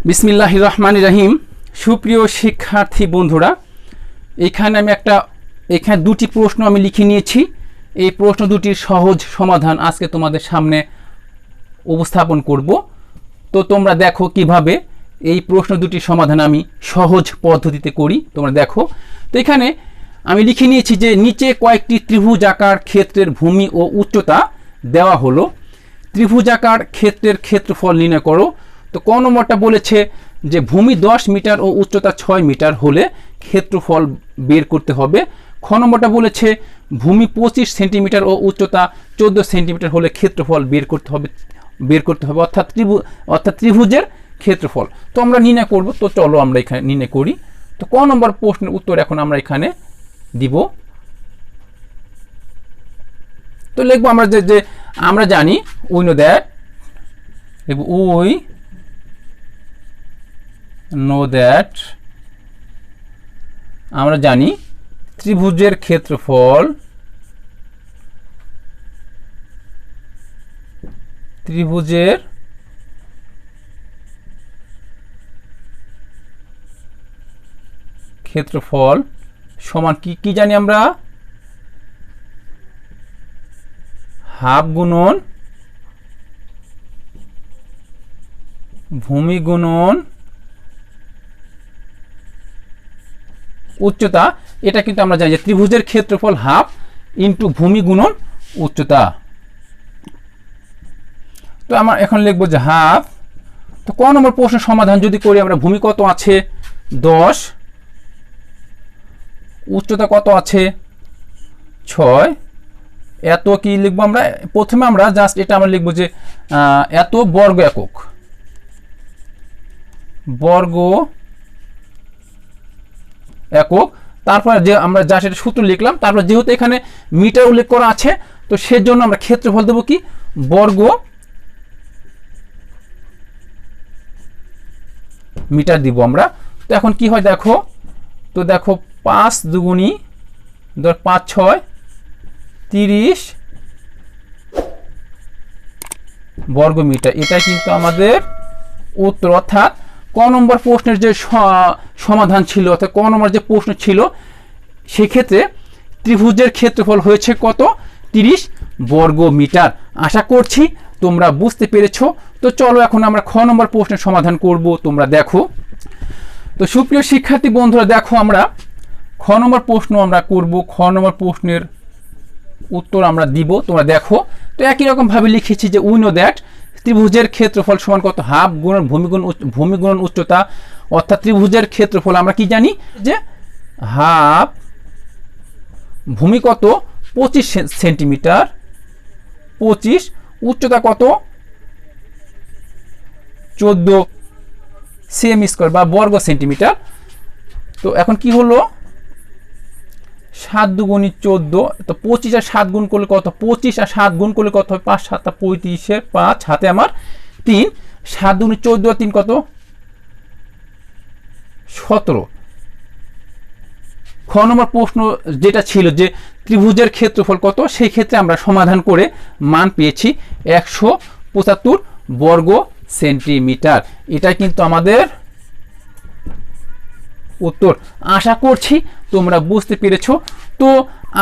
বিসমিল্লাহির রহমানির রহিম। সুপ্রিয় শিক্ষার্থী বন্ধুরা, এখানে দুটি প্রশ্ন আমি লিখে নিয়েছি। এই প্রশ্ন দুটির সহজ সমাধান আজকে তোমাদের সামনে উপস্থাপন করব। তো তোমরা দেখো কিভাবে এই প্রশ্ন দুটির সমাধান আমি সহজ পদ্ধতিতে করি, তোমরা দেখো। তো এখানে আমি লিখে নিয়েছি যে নিচে কয়েকটি ত্রিভুজাকার ক্ষেত্রের ভূমি ও উচ্চতা দেওয়া হলো। ত্রিভুজাকার ক্ষেত্রের ক্ষেত্রফল নির্ণয় করো। তো ক নম্বরটা বলেছে যে ভূমি 10 মিটার ও উচ্চতা 6 মিটার হলে ক্ষেত্রফল বের করতে হবে। খ নম্বরটা বলেছে ভূমি 25 সেন্টিমিটার ও উচ্চতা 14 সেন্টিমিটার হলে ক্ষেত্রফল বের করতে হবে অর্থাৎ ত্রিভুজের ক্ষেত্রফল। তো আমরা নির্ণয় করব। তো চলো আমরা এখানে নির্ণয় করি। তো ক নম্বর প্রশ্নের উত্তর এখন আমরা এখানে দিব। তো লিখবো আমরা যে আমরা জানি উই নো দ্যাট, আমরা জানি ত্রিভুজের ক্ষেত্রফল সমান কি জানি আমরা, হাফ গুণন ভূমি গুণন উচ্চতা। এটা কিন্তু আমরা জানি যে ত্রিভুজের ক্ষেত্রফল হাফ ইন্টু ভূমি গুণন উচ্চতা। তো আমরা এখন লিখবো যে হাফ। তো ক নম্বর প্রশ্নের সমাধান যদি করি আমরা, ভূমি কত আছে 10, উচ্চতা কত আছে 6, এত কি লিখবো আমরা, প্রথমে আমরা জাস্ট এটা আমরা লিখবো যে এত বর্গ একক, তারপর যে আমরা যা সেটা সূত্র লিখলাম। তারপর যেহেতু এখানে মিটার উল্লেখ করা আছে, তো সেজন্য আমরা ক্ষেত্রফল দেবো কি বর্গ মিটার দিব আমরা। তো এখন কি হয় দেখো, তো দেখো 5 দুগুণী 5 6 30 বর্গ মিটার। এটা কিন্তু আমাদের উত্তর। অর্থাৎ ক নম্বর প্রশ্নের যে সমাধান ছিল, অর্থাৎ ক নম্বর যে প্রশ্ন ছিল, সেক্ষেত্রে ত্রিভুজের ক্ষেত্রফল হয়েছে কত 30 বর্গ মিটার। আশা করছি তোমরা বুঝতে পেরেছো। তো চলো এখন আমরা খ নম্বর প্রশ্নের সমাধান করব, তোমরা দেখো। তো সুপ্রিয় শিক্ষার্থী বন্ধুরা দেখো, আমরা খ নম্বর প্রশ্ন আমরা করব। খ নম্বর প্রশ্নের উত্তর আমরা দিব, তোমরা দেখো। তো একই রকম ভাবে লিখেছি যে উই নো দ্যাট ত্রিভুজের ক্ষেত্রফল সমান কত হাফ গুণন ভূমি গুণন উচ্চতা। অর্থাৎ ত্রিভুজের ক্ষেত্রফল আমরা কি জানি যে হাফ ভূমি কত 25 সেন্টিমিটার, 25 উচ্চতা কত 14 সেমি স্কয়ার বা বর্গ সেন্টিমিটার। তো এখন কি হলো 7 দুগুণী 14। তো 25 আর 7 গুণ করলে কত, 25 আর 7 গুণ করলে কত হয় 5 7 35, 5 হাতে আমার 3, 7 দুগুণী 14 আর 3 কত 17। খ নম্বর প্রশ্ন যেটা ছিল যে ত্রিভুজের ক্ষেত্রফল কত, সেই ক্ষেত্রে আমরা সমাধান করে মান পেয়েছি 175 বর্গ সেন্টিমিটার। এটা কিন্তু আমাদের উত্তর। আশা করছি তোমরা বুঝতে পেরেছো। তো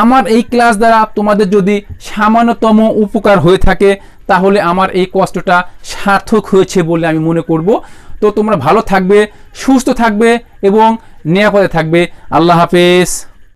আমার এই ক্লাস দ্বারা তোমাদের যদি সামান্যতম উপকার হয়ে থাকে, তাহলে আমার এই কষ্টটা সার্থক হয়েছে বলে আমি মনে করব। তো তোমরা ভালো থাকবে, সুস্থ থাকবে এবং নিরাপদে থাকবে। আল্লাহ হাফেজ।